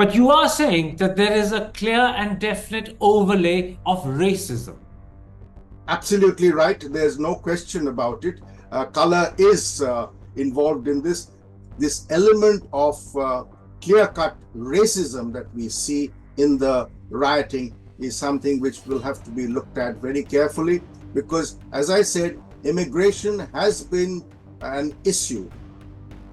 But you are saying that there is a clear and definite overlay of racism. Absolutely right. There's no question about it. Color is involved in this. This element of clear-cut racism that we see in the rioting is something which will have to be looked at very carefully because, as I said, immigration has been an issue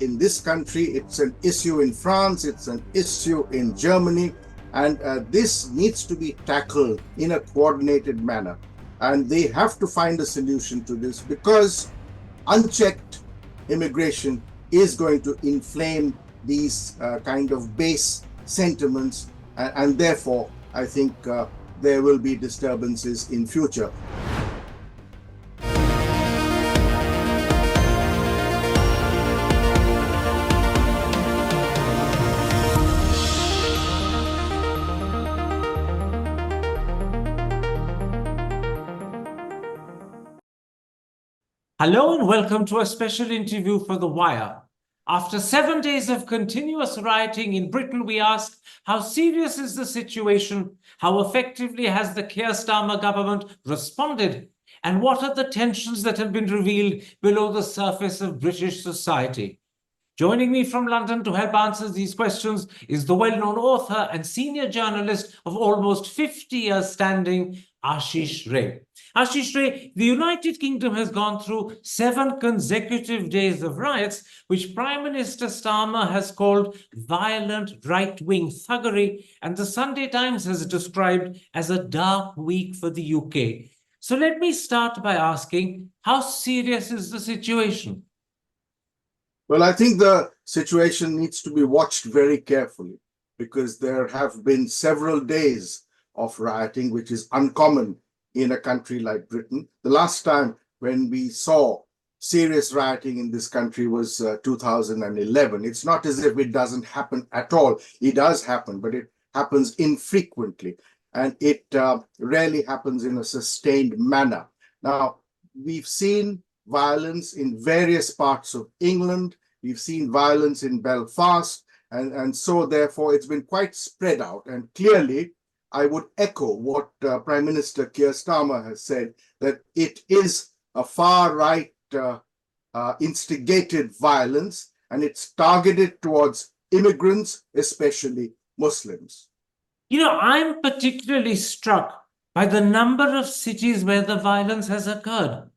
in this country. It's an issue in France. It's an issue in Germany. And this needs to be tackled in a coordinated manner. And they have to find a solution to this because unchecked immigration is going to inflame these kind of base sentiments. And therefore, I think there will be disturbances in future. Hello and welcome to a special interview for The Wire. After 7 days of continuous rioting in Britain, we ask, how serious is the situation? How effectively has the Keir Starmer government responded? And what are the tensions that have been revealed below the surface of British society? Joining me from London to help answer these questions is the well-known author and senior journalist of almost 50 years standing, Ashis Ray. Ashis Ray, the United Kingdom has gone through 7 consecutive days of riots, which Prime Minister Starmer has called violent right-wing thuggery, and the Sunday Times has described as a dark week for the UK. So let me start by asking, how serious is the situation? Well, I think the situation needs to be watched very carefully because there have been several days of rioting, which is uncommon in a country like Britain. The last time when we saw serious rioting in this country was 2011. It's not as if it doesn't happen at all. It does happen, but it happens infrequently, and it rarely happens in a sustained manner. Now, we've seen violence in various parts of England. We've seen violence in Belfast. And so, therefore, it's been quite spread out. And clearly, I would echo what Prime Minister Keir Starmer has said, that it is a far-right instigated violence, and it's targeted towards immigrants, especially Muslims. You know, I'm particularly struck by the number of cities where the violence has occurred.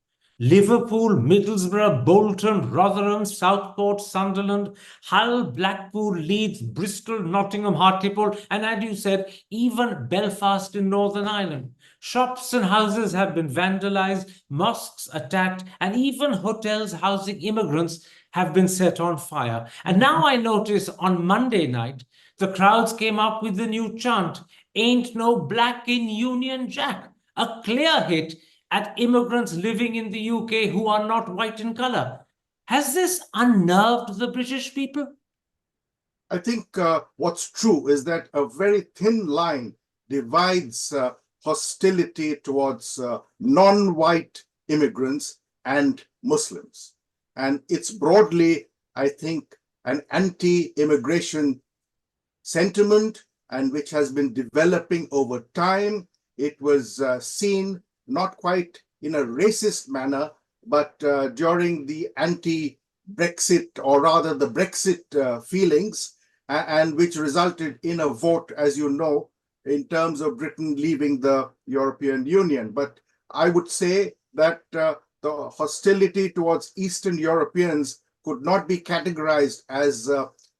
Liverpool, Middlesbrough, Bolton, Rotherham, Southport, Sunderland, Hull, Blackpool, Leeds, Bristol, Nottingham, Hartlepool, and as you said, even Belfast in Northern Ireland. Shops and houses have been vandalized, mosques attacked, and even hotels housing immigrants have been set on fire. And now I notice on Monday night, the crowds came up with the new chant, "Ain't no black in Union Jack," a clear hit at immigrants living in the UK who are not white in color. Has this unnerved the British people? I think what's true is that a very thin line divides hostility towards non-white immigrants and Muslims. And it's broadly, I think, an anti-immigration sentiment, and which has been developing over time. It was seen not quite in a racist manner, but during the anti-Brexit, or rather the Brexit feelings, and which resulted in a vote, as you know, in terms of Britain leaving the European Union. But I would say that the hostility towards Eastern Europeans could not be categorized as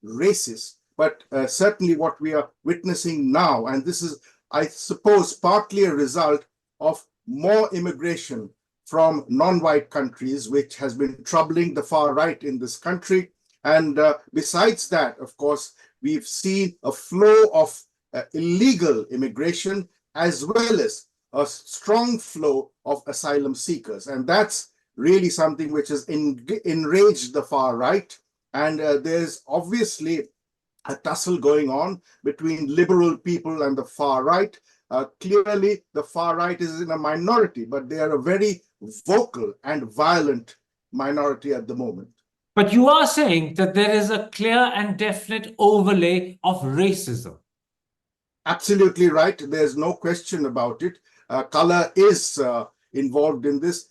racist, but certainly what we are witnessing now, and this is, I suppose, partly a result of more immigration from non-white countries, which has been troubling the far right in this country. And besides that, of course, we've seen a flow of illegal immigration, as well as a strong flow of asylum seekers. And that's really something which has enraged the far right. And there's obviously a tussle going on between liberal people and the far right. Clearly, the far right is in a minority, but they are a very vocal and violent minority at the moment. But you are saying that there is a clear and definite overlay of racism. Absolutely right. There's no question about it. Color is involved in this.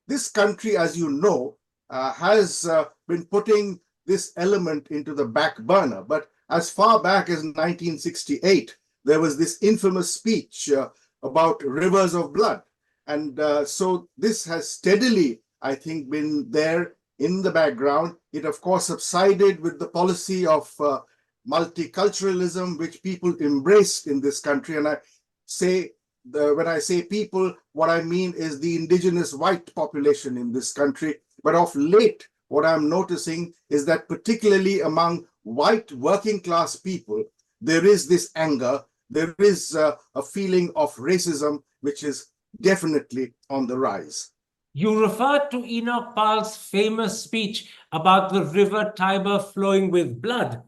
This country, as you know, has been putting this element into the back burner. But as far back as 1968, there was this infamous speech about rivers of blood. And so this has steadily, I think, been there in the background. It, of course, subsided with the policy of multiculturalism, which people embraced in this country. And I say, when I say people, what I mean is the indigenous white population in this country. But of late, what I'm noticing is that particularly among white working class people, there is this anger, there is a feeling of racism, which is definitely on the rise. You referred to Enoch Pal's famous speech about the river Tiber flowing with blood.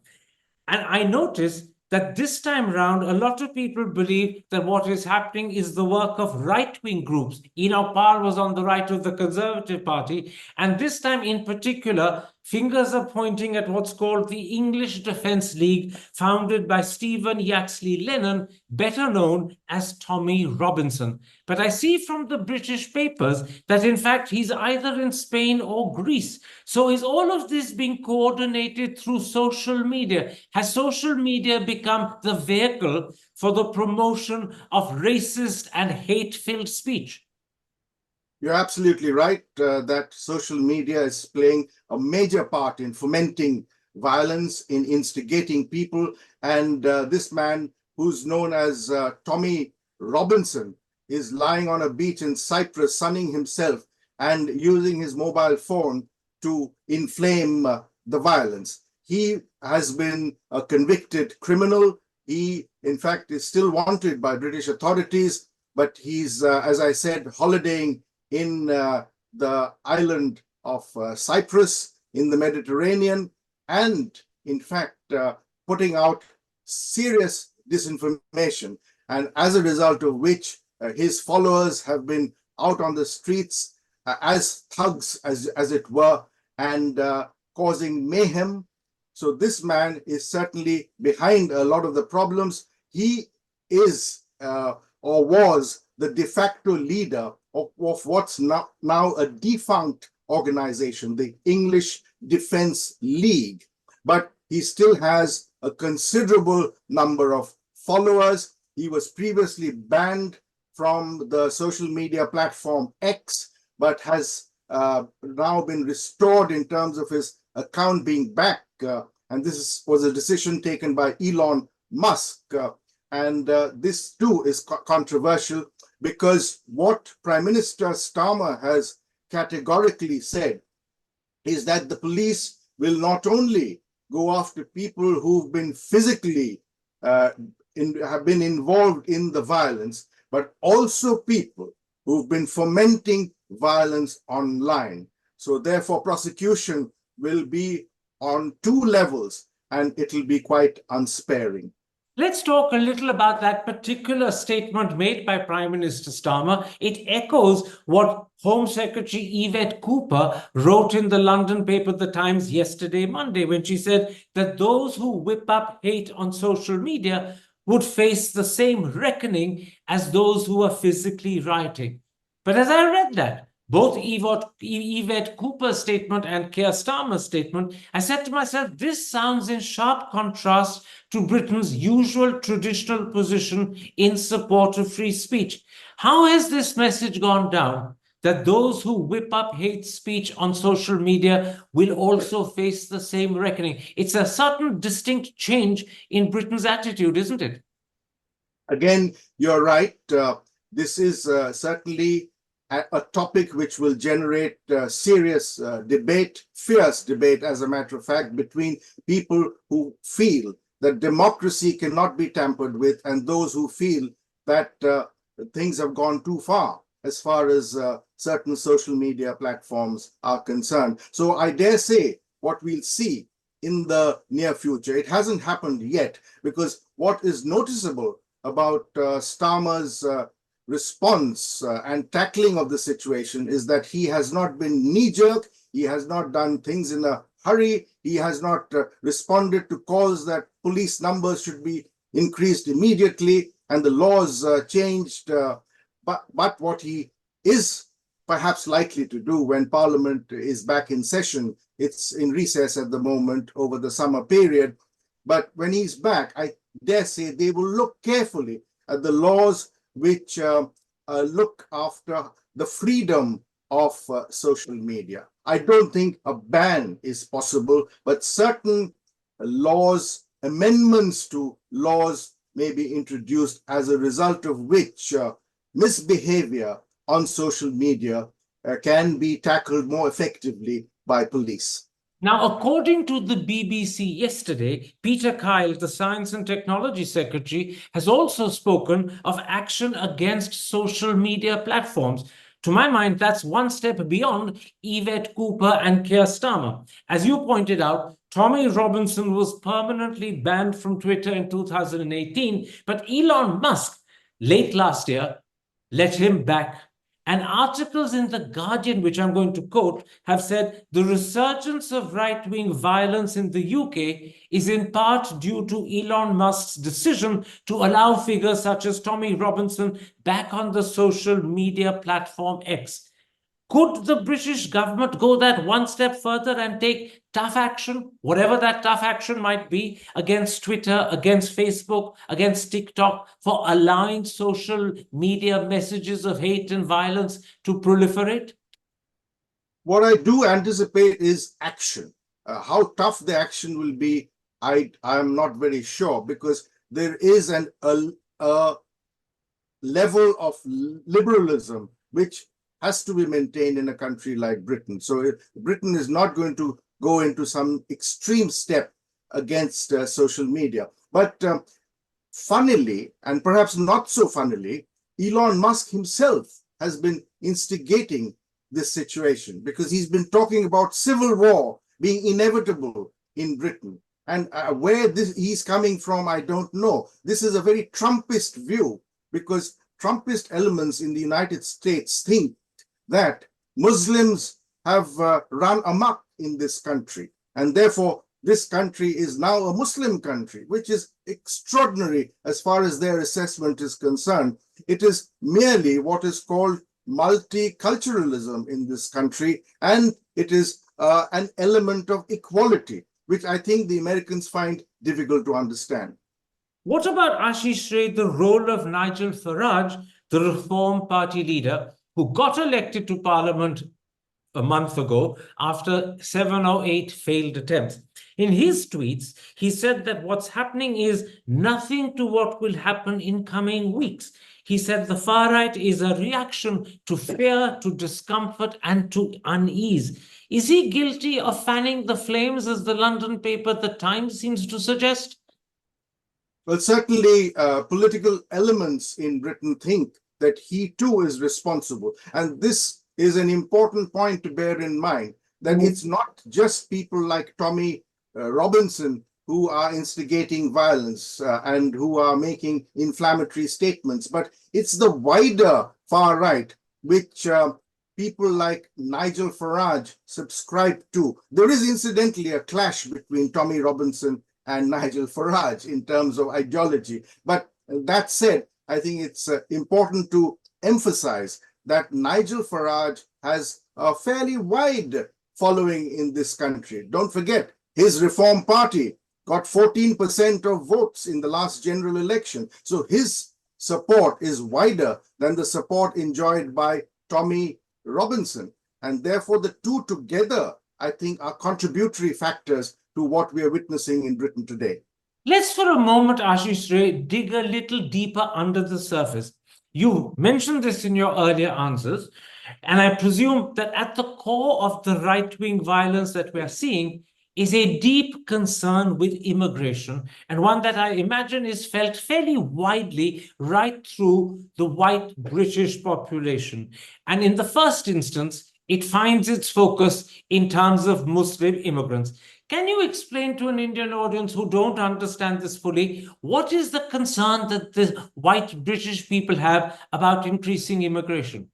And I noticed that this time round, a lot of people believe that what is happening is the work of right-wing groups. Enoch Pal was on the right of the Conservative Party. And this time in particular, fingers are pointing at what's called the English Defence League, founded by Stephen Yaxley Lennon, better known as Tommy Robinson. But I see from the British papers that in fact he's either in Spain or Greece. So is all of this being coordinated through social media? Has social media become the vehicle for the promotion of racist and hate-filled speech? You're absolutely right that social media is playing a major part in fomenting violence, in instigating people. And this man, who's known as Tommy Robinson, is lying on a beach in Cyprus, sunning himself and using his mobile phone to inflame the violence. He has been a convicted criminal. He, in fact, is still wanted by British authorities, but he's, as I said, holidaying in the island of Cyprus in the Mediterranean, and in fact putting out serious disinformation, and as a result of which his followers have been out on the streets as thugs, as it were, and causing mayhem. So this man is certainly behind a lot of the problems. He is or was the de facto leader of what's now a defunct organization, the English Defence League. But he still has a considerable number of followers. He was previously banned from the social media platform X, but has now been restored in terms of his account being back. And this was a decision taken by Elon Musk. And this too is controversial, because what Prime Minister Starmer has categorically said is that the police will not only go after people who've been physically have been involved in the violence, but also people who've been fomenting violence online. So therefore, prosecution will be on two levels, and it'll be quite unsparing. Let's talk a little about that particular statement made by Prime Minister Starmer. It echoes what Home Secretary Yvette Cooper wrote in the London paper, The Times, yesterday, Monday, when she said that those who whip up hate on social media would face the same reckoning as those who are physically rioting. But as I read that, both Yvette Cooper's statement and Keir Starmer's statement, I said to myself, this sounds in sharp contrast to Britain's usual traditional position in support of free speech. How has this message gone down, that those who whip up hate speech on social media will also face the same reckoning? It's a sudden, distinct change in Britain's attitude, isn't it? Again, you're right. This is certainly a topic which will generate serious debate, fierce debate, as a matter of fact, between people who feel that democracy cannot be tampered with and those who feel that things have gone too far as certain social media platforms are concerned. So I dare say what we'll see in the near future, it hasn't happened yet, because what is noticeable about Starmer's response and tackling of the situation is that he has not been knee-jerk. He has not done things in a hurry. He has not responded to calls that police numbers should be increased immediately and the laws changed. But what he is perhaps likely to do when Parliament is back in session, it's in recess at the moment over the summer period, but when he's back, I dare say they will look carefully at the laws which look after the freedom of social media. I don't think a ban is possible, but certain laws, amendments to laws may be introduced as a result of which misbehavior on social media can be tackled more effectively by police. Now, according to the BBC yesterday, Peter Kyle, the Science and Technology Secretary, has also spoken of action against social media platforms. To my mind, that's one step beyond Yvette Cooper and Keir Starmer. As you pointed out, Tommy Robinson was permanently banned from Twitter in 2018, but Elon Musk, late last year, let him back. And articles in The Guardian, which I'm going to quote, have said the resurgence of right-wing violence in the UK is in part due to Elon Musk's decision to allow figures such as Tommy Robinson back on the social media platform X. Could the British government go that one step further and take tough action, whatever that tough action might be, against Twitter, against Facebook, against TikTok, for allowing social media messages of hate and violence to proliferate? What I do anticipate is action. How tough the action will be, I am not very sure, because there is a level of liberalism which has to be maintained in a country like Britain. So Britain is not going to go into some extreme step against social media. But funnily, and perhaps not so funnily, Elon Musk himself has been instigating this situation because he's been talking about civil war being inevitable in Britain. And where he's coming from, I don't know. This is a very Trumpist view because Trumpist elements in the United States think that Muslims have run amok in this country, and therefore this country is now a Muslim country, which is extraordinary as far as their assessment is concerned. It is merely what is called multiculturalism in this country, and it is an element of equality, which I think the Americans find difficult to understand. What about Ashis Ray, the role of Nigel Farage, the Reform Party leader, who got elected to Parliament a month ago after 7 or 8 failed attempts? In his tweets, he said that what's happening is nothing to what will happen in coming weeks. He said the far right is a reaction to fear, to discomfort, and to unease. Is he guilty of fanning the flames, as the London paper The Times seems to suggest? Well, certainly political elements in Britain think that he too is responsible. And this is an important point to bear in mind, that it's not just people like Tommy Robinson who are instigating violence and who are making inflammatory statements, but it's the wider far right, which people like Nigel Farage subscribe to. There is incidentally a clash between Tommy Robinson and Nigel Farage in terms of ideology. But that said, I think it's important to emphasize that Nigel Farage has a fairly wide following in this country. Don't forget, his Reform Party got 14% of votes in the last general election. So his support is wider than the support enjoyed by Tommy Robinson. And therefore, the two together, I think, are contributory factors to what we are witnessing in Britain today. Let's for a moment, Ashis Ray, dig a little deeper under the surface. You mentioned this in your earlier answers, and I presume that at the core of the right-wing violence that we are seeing is a deep concern with immigration, and one that I imagine is felt fairly widely right through the white British population. And in the first instance, it finds its focus in terms of Muslim immigrants. Can you explain to an Indian audience who don't understand this fully, what is the concern that the white British people have about increasing immigration?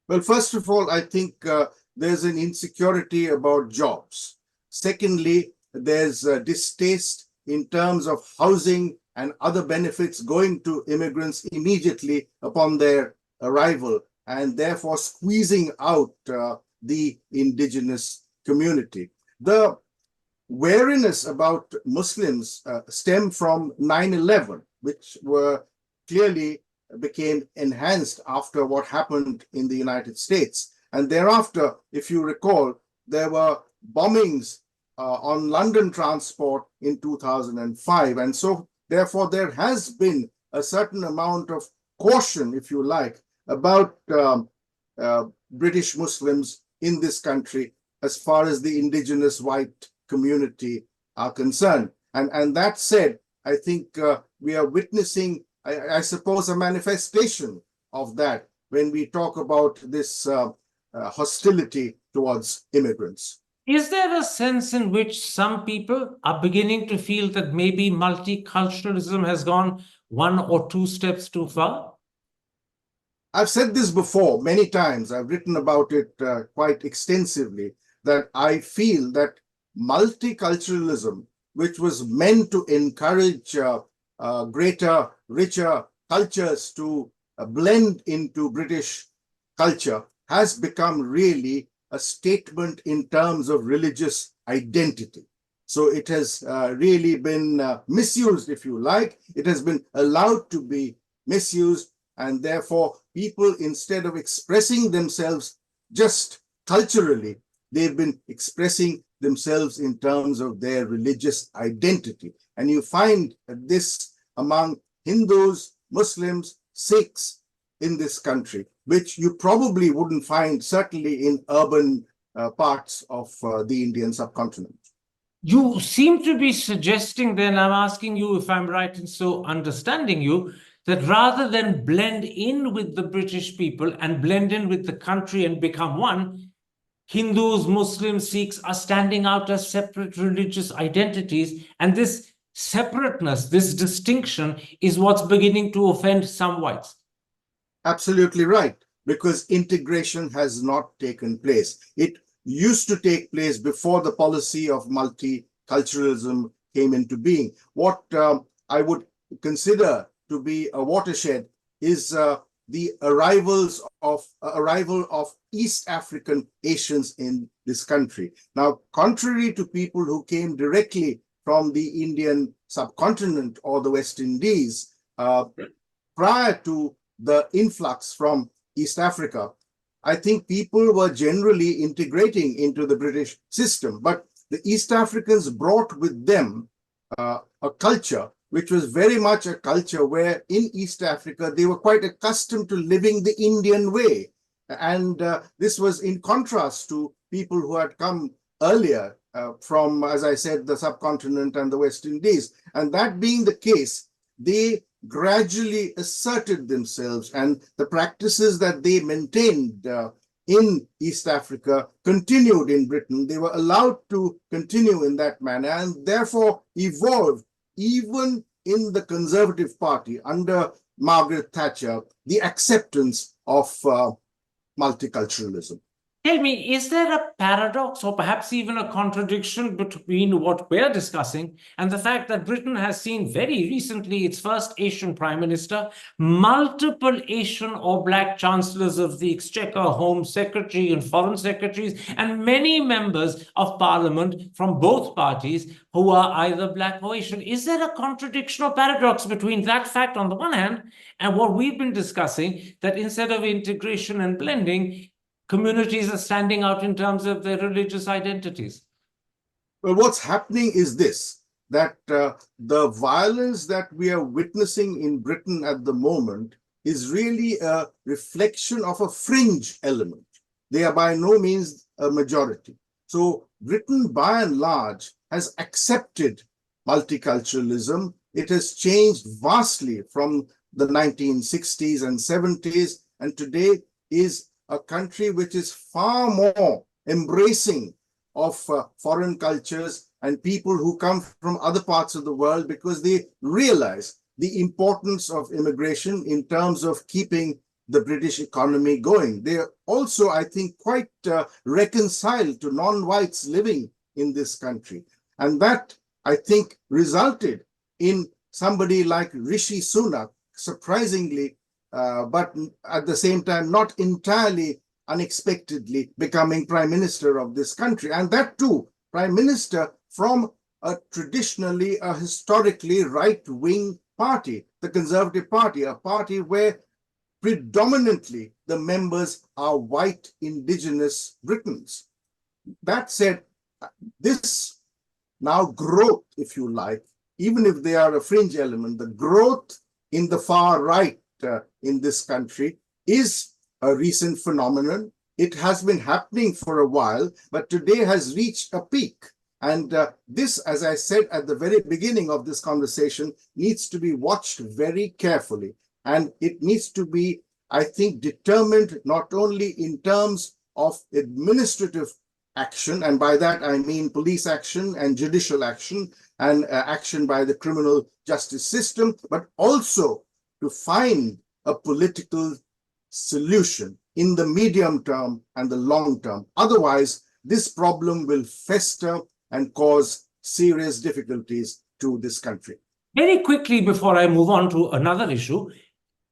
Well, first of all, I think there's an insecurity about jobs. Secondly, there's distaste in terms of housing and other benefits going to immigrants immediately upon their arrival, and therefore squeezing out the indigenous community. The wariness about Muslims stem from 9/11, which were clearly became enhanced after what happened in the United States. And thereafter, if you recall, there were bombings on London transport in 2005. And so, therefore, there has been a certain amount of caution, if you like, about British Muslims in this country as far as the indigenous white community are concerned. And that said, I think we are witnessing, I suppose, a manifestation of that when we talk about this hostility towards immigrants. Is there a sense in which some people are beginning to feel that maybe multiculturalism has gone one or two steps too far? I've said this before many times. I've written about it quite extensively, that I feel that multiculturalism, which was meant to encourage greater, richer cultures to blend into British culture, has become really a statement in terms of religious identity. So it has really been misused, if you like. It has been allowed to be misused, and therefore people, instead of expressing themselves just culturally, they've been expressing themselves in terms of their religious identity. And you find this among Hindus, Muslims, Sikhs in this country, which you probably wouldn't find certainly in urban parts of the Indian subcontinent. You seem to be suggesting then, I'm asking you if I'm right in so understanding you, that rather than blend in with the British people and blend in with the country and become one, Hindus, Muslims, Sikhs are standing out as separate religious identities. And this separateness, this distinction is what's beginning to offend some whites. Absolutely right, because integration has not taken place. It used to take place before the policy of multiculturalism came into being. What I would consider to be a watershed is the arrival of East African Asians in this country. Now, contrary to people who came directly from the Indian subcontinent or the West Indies, prior to the influx from East Africa, I think people were generally integrating into the British system. But the East Africans brought with them a culture which was very much a culture where in East Africa, they were quite accustomed to living the Indian way. And this was in contrast to people who had come earlier from, as I said, the subcontinent and the West Indies. And that being the case, they gradually asserted themselves, and the practices that they maintained in East Africa continued in Britain. They were allowed to continue in that manner and therefore evolved. Even in the Conservative Party under Margaret Thatcher, the acceptance of multiculturalism. Tell me, is there a paradox or perhaps even a contradiction between what we're discussing and the fact that Britain has seen very recently its first Asian Prime Minister, multiple Asian or Black Chancellors of the Exchequer, Home Secretary and Foreign Secretaries, and many members of Parliament from both parties who are either Black or Asian? Is there a contradiction or paradox between that fact on the one hand and what we've been discussing, that instead of integration and blending, communities are standing out in terms of their religious identities? Well, what's happening is this, that the violence that we are witnessing in Britain at the moment is really a reflection of a fringe element. They are by no means a majority. So Britain, by and large, has accepted multiculturalism. It has changed vastly from the 1960s and 70s, and today is a country which is far more embracing of foreign cultures and people who come from other parts of the world, because they realize the importance of immigration in terms of keeping the British economy going. They are also, I think, quite reconciled to non-whites living in this country. And that, I think, resulted in somebody like Rishi Sunak, surprisingly, but at the same time, not entirely unexpectedly becoming Prime Minister of this country. And that too, Prime Minister from a historically right-wing party, the Conservative Party, a party where predominantly the members are white indigenous Britons. That said, this now growth, if you like, even if they are a fringe element, the growth in the far right in this country is a recent phenomenon. It has been happening for a while, but today has reached a peak. And this, as I said at the very beginning of this conversation, needs to be watched very carefully. And it needs to be, I think, determined not only in terms of administrative action, and by that I mean police action and judicial action and action by the criminal justice system, but also to find a political solution in the medium term and the long term. Otherwise, this problem will fester and cause serious difficulties to this country. Very quickly, before I move on to another issue,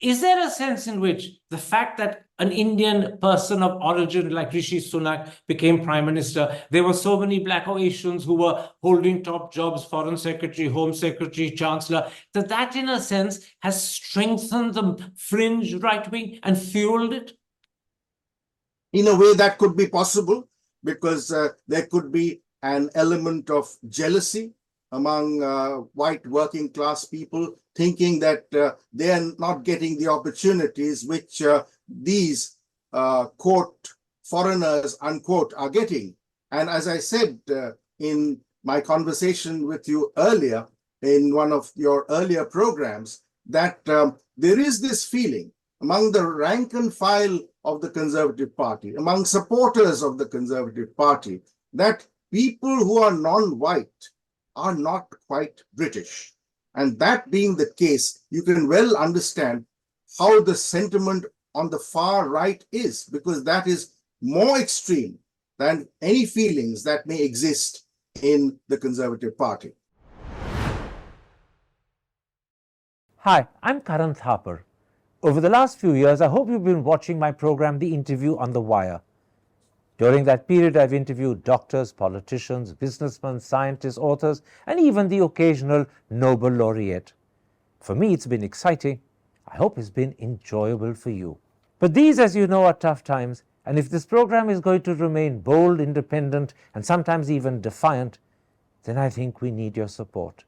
is there a sense in which the fact that an Indian person of origin like Rishi Sunak became Prime Minister, there were so many Black or Asians who were holding top jobs, Foreign Secretary, Home Secretary, Chancellor, that in a sense has strengthened the fringe right wing and fueled it? In a way, that could be possible, because there could be an element of jealousy among white working class people, thinking that they are not getting the opportunities which these quote foreigners unquote are getting. And as I said in my conversation with you earlier, in one of your earlier programs, that there is this feeling among the rank and file of the Conservative Party, among supporters of the Conservative Party, that people who are non-white are not quite British. And that being the case, you can well understand how the sentiment on the far right is, because that is more extreme than any feelings that may exist in the Conservative Party. Hi, I'm Karan Thapar. Over the last few years, I hope you've been watching my program, The Interview on the Wire. During that period, I've interviewed doctors, politicians, businessmen, scientists, authors, and even the occasional Nobel laureate. For me, it's been exciting. I hope it's been enjoyable for you. But these, as you know, are tough times, and if this program is going to remain bold, independent, and sometimes even defiant, then I think we need your support.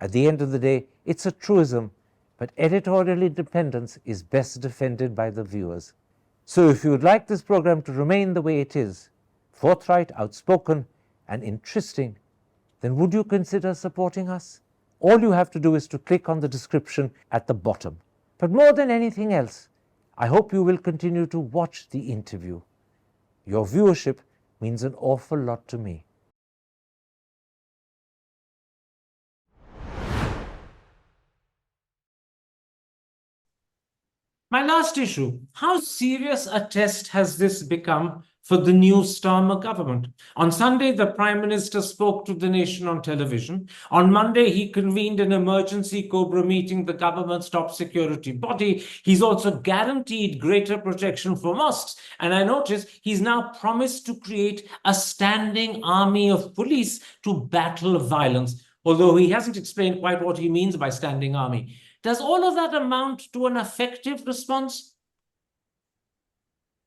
At the end of the day, it's a truism, but editorial independence is best defended by the viewers. So if you would like this program to remain the way it is, forthright, outspoken, and interesting, then would you consider supporting us? All you have to do is to click on the description at the bottom. But more than anything else, I hope you will continue to watch The Interview. Your viewership means an awful lot to me. My last issue, how serious a test has this become for the new Starmer government? On Sunday, the Prime Minister spoke to the nation on television. On Monday, he convened an emergency Cobra meeting, the government's top security body. He's also guaranteed greater protection for mosques. And I notice he's now promised to create a standing army of police to battle violence, although he hasn't explained quite what he means by standing army. Does all of that amount to an effective response?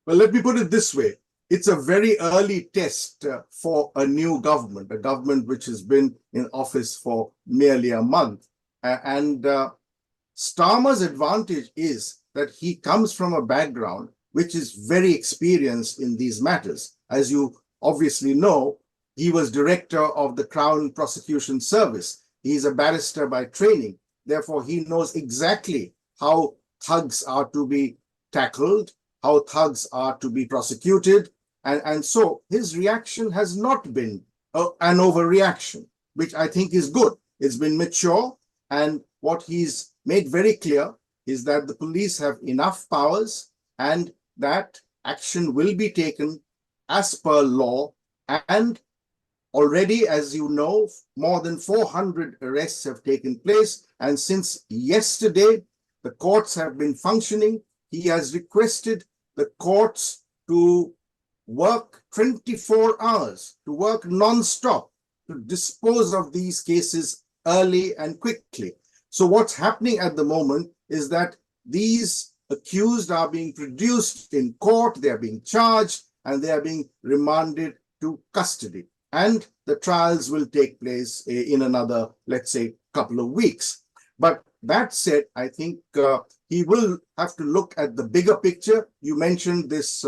Well, let me put it this way. It's a very early test for a new government, a government which has been in office for nearly a month. And Starmer's advantage is that he comes from a background which is very experienced in these matters. As you obviously know, he was director of the Crown Prosecution Service. He's a barrister by training. Therefore, he knows exactly how thugs are to be tackled, how thugs are to be prosecuted. And so his reaction has not been an overreaction, which I think is good. It's been mature. And what he's made very clear is that the police have enough powers and that action will be taken as per law. And Already, as you know, more than 400 arrests have taken place. And since yesterday, the courts have been functioning. He has requested the courts to work 24 hours, to work non-stop, to dispose of these cases early and quickly. So what's happening at the moment is that these accused are being produced in court, they are being charged, and they are being remanded to custody. And the trials will take place in another, let's say, couple of weeks. But that said, I think he will have to look at the bigger picture. You mentioned this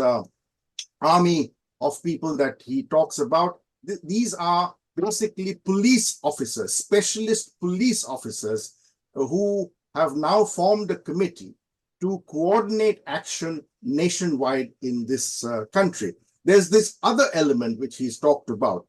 army of people that he talks about. These are basically police officers, specialist police officers who have now formed a committee to coordinate action nationwide in this country. There's this other element which he's talked about,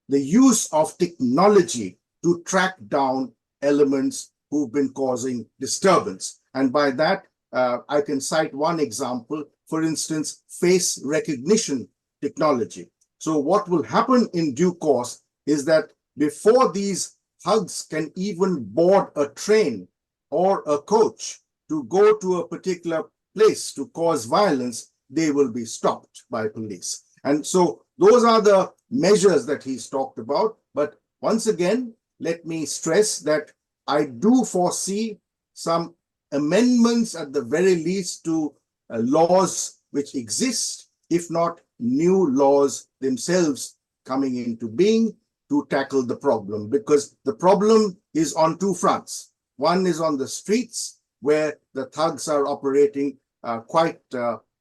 the use of technology to track down elements who've been causing disturbance. And by that, I can cite one example, for instance, face recognition technology. So what will happen in due course is that before these thugs can even board a train or a coach to go to a particular place to cause violence, they will be stopped by police. And so those are the measures that he's talked about. But once again, let me stress that I do foresee some amendments at the very least to laws which exist, if not new laws themselves coming into being to tackle the problem, because the problem is on two fronts. One is on the streets, where the thugs are operating quite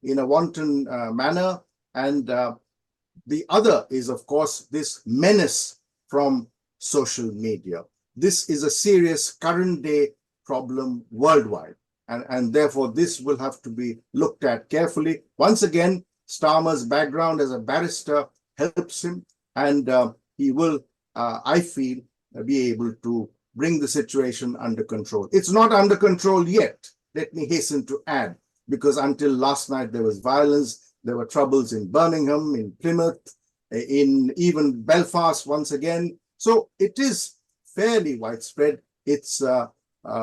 in a wanton manner, and the other is, of course, this menace from social media. This is a serious current day problem worldwide, and therefore this will have to be looked at carefully. Once again, Starmer's background as a barrister helps him, and he will, I feel, be able to bring the situation under control. It's not under control yet, let me hasten to add, because until last night there was violence, there were troubles in Birmingham, in Plymouth, in even Belfast once again. So it is fairly widespread. It's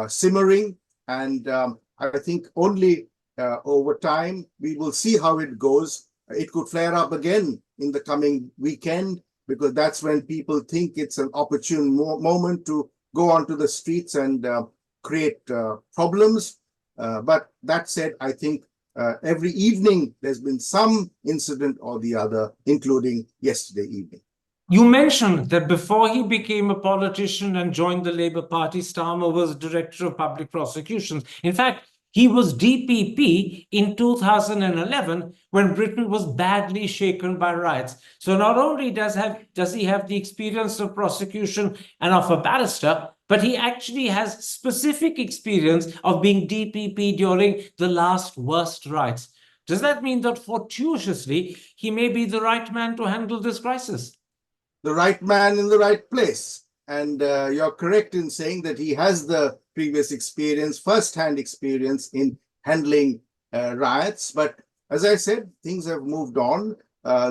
simmering, and I think only over time we will see how it goes. It could flare up again in the coming weekend, because that's when people think it's an opportune moment to go onto the streets and create problems. But that said, I think every evening there's been some incident or the other, including yesterday evening. You mentioned that before he became a politician and joined the Labour Party, Starmer was Director of Public Prosecutions. In fact, he was DPP in 2011 when Britain was badly shaken by riots. So not only does he have the experience of prosecution and of a barrister, but he actually has specific experience of being DPP during the last worst riots. Does that mean that fortuitously he may be the right man to handle this crisis? The right man in the right place. And you're correct in saying that he has the previous experience, first-hand experience in handling riots. But as I said, things have moved on.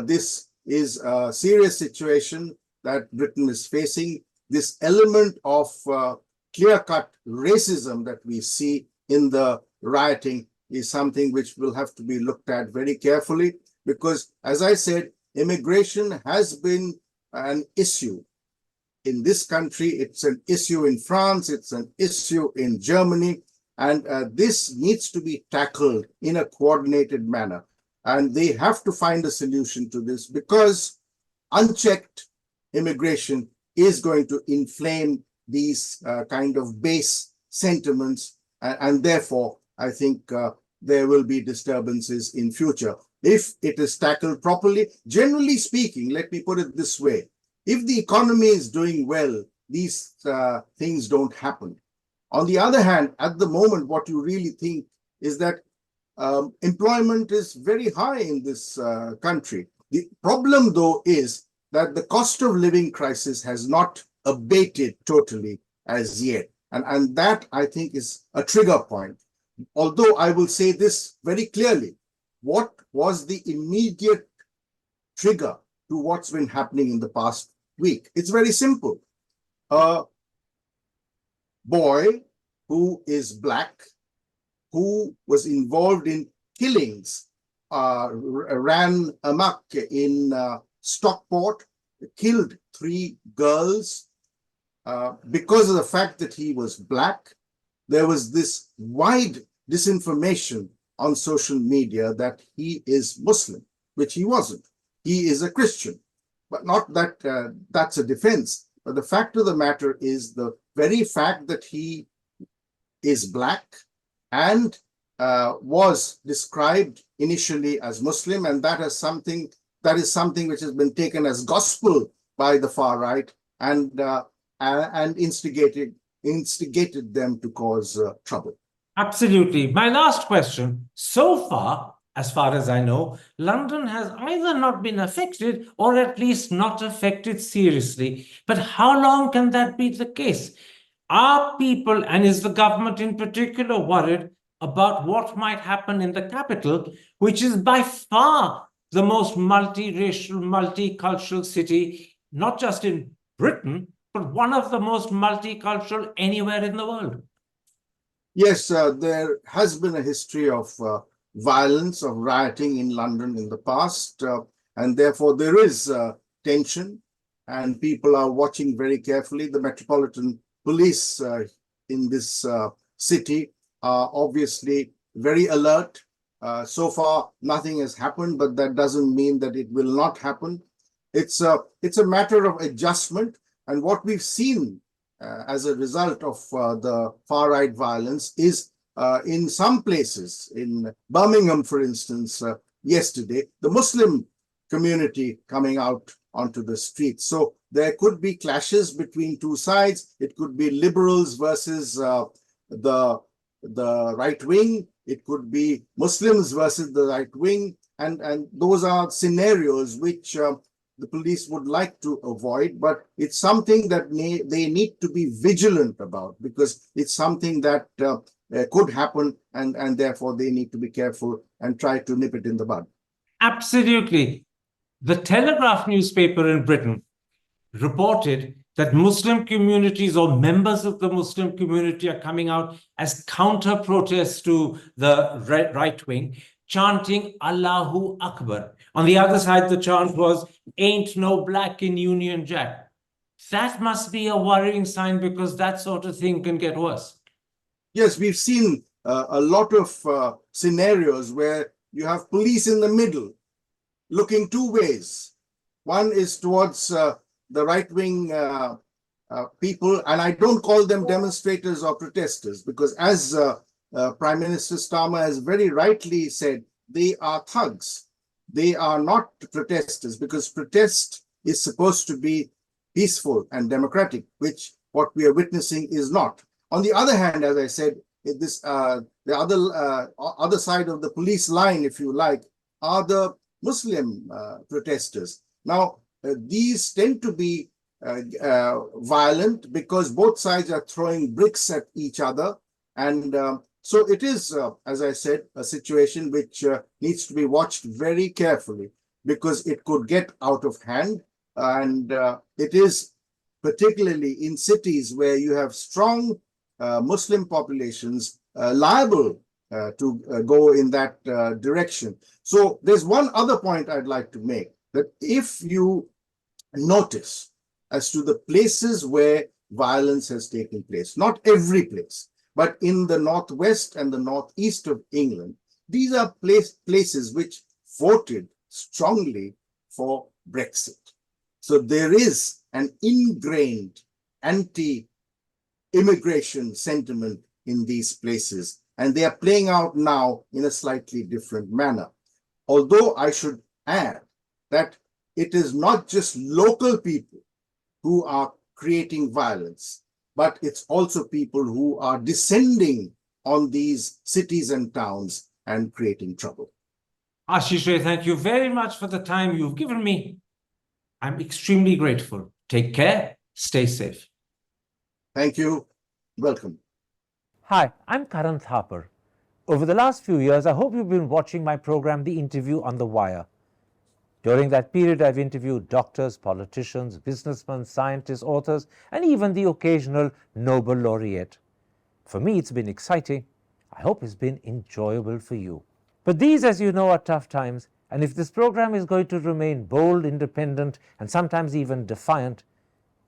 This is a serious situation that Britain is facing. This element of clear-cut racism that we see in the rioting is something which will have to be looked at very carefully, because, as I said, immigration has been an issue in this country. It's an issue in France, it's an issue in Germany, and this needs to be tackled in a coordinated manner. And they have to find a solution to this, because unchecked immigration is going to inflame these kind of base sentiments, and therefore I think there will be disturbances in future if it is tackled properly. Generally speaking, let me put it this way: if the economy is doing well, these things don't happen. On the other hand, at the moment, what you really think is that employment is very high in this country. The problem, though, is that the cost of living crisis has not abated totally as yet. And that, I think, is a trigger point. Although I will say this very clearly: what was the immediate trigger to what's been happening in the past week? It's very simple. A boy who is black, who was involved in killings, ran amok in Stockport, killed 3 girls because of the fact that he was black. There was this wide disinformation on social media that he is Muslim, which he wasn't. He is a Christian, but not that that's a defense. But the fact of the matter is the very fact that he is black and was described initially as Muslim, and that is something which has been taken as gospel by the far right and instigated them to cause trouble. Absolutely. My last question. So far, as far as I know, London has either not been affected or at least not affected seriously. But how long can that be the case? Are people, and is the government in particular, worried about what might happen in the capital, which is by far the most multiracial, multicultural city, not just in Britain, but one of the most multicultural anywhere in the world? Yes, there has been a history of violence, of rioting in London in the past, and therefore there is tension, and people are watching very carefully. The Metropolitan Police in this city are obviously very alert. So far, nothing has happened, but that doesn't mean that it will not happen. It's a matter of adjustment, and what we've seen as a result of the far-right violence is in some places, in Birmingham, for instance, yesterday, the Muslim community coming out onto the streets. So there could be clashes between two sides. It could be liberals versus the right wing. It could be Muslims versus the right wing. And those are scenarios which the police would like to avoid, but it's something that they need to be vigilant about, because it's something that could happen, and therefore they need to be careful and try to nip it in the bud. Absolutely. The Telegraph newspaper in Britain reported that Muslim communities or members of the Muslim community are coming out as counter-protests to the right wing, chanting Allahu Akbar. On the other side, the chant was, "Ain't no black in Union Jack." That must be a worrying sign, because that sort of thing can get worse. Yes, we've seen a lot of scenarios where you have police in the middle, looking two ways. One is towards the right-wing people, and I don't call them demonstrators or protesters, because as Prime Minister Starmer has very rightly said, they are thugs. They are not protesters, because protest is supposed to be peaceful and democratic, which what we are witnessing is not. On the other hand, as I said, the other side of the police line, if you like, are the Muslim protesters. Now, these tend to be violent because both sides are throwing bricks at each other. And so it is, as I said, a situation which needs to be watched very carefully, because it could get out of hand. And it is particularly in cities where you have strong Muslim populations liable to go in that direction. So there's one other point I'd like to make, that if you notice as to the places where violence has taken place, not every place, but in the northwest and the northeast of England, these are places which voted strongly for Brexit. So there is an ingrained anti-immigration sentiment in these places, and they are playing out now in a slightly different manner. Although I should add that it is not just local people who are creating violence, but it's also people who are descending on these cities and towns and creating trouble. Ashis Ray, thank you very much for the time you've given me. I'm extremely grateful. Take care. Stay safe. Thank you. Welcome. Hi, I'm Karan Thapar. Over the last few years, I hope you've been watching my program, The Interview on the Wire. During that period, I've interviewed doctors, politicians, businessmen, scientists, authors, and even the occasional Nobel laureate. For me, it's been exciting. I hope it's been enjoyable for you. But these, as you know, are tough times, and if this program is going to remain bold, independent, and sometimes even defiant,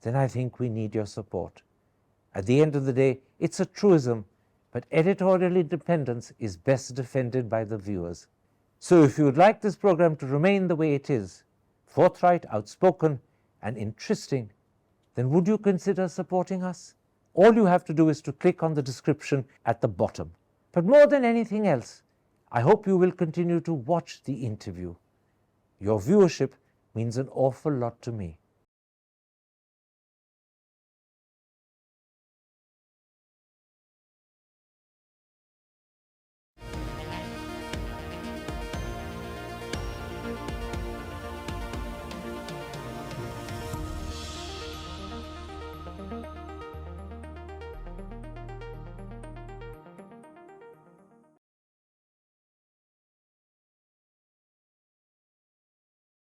then I think we need your support. At the end of the day, it's a truism, but editorial independence is best defended by the viewers. So if you would like this program to remain the way it is, forthright, outspoken, and interesting, then would you consider supporting us? All you have to do is to click on the description at the bottom. But more than anything else, I hope you will continue to watch the interview. Your viewership means an awful lot to me.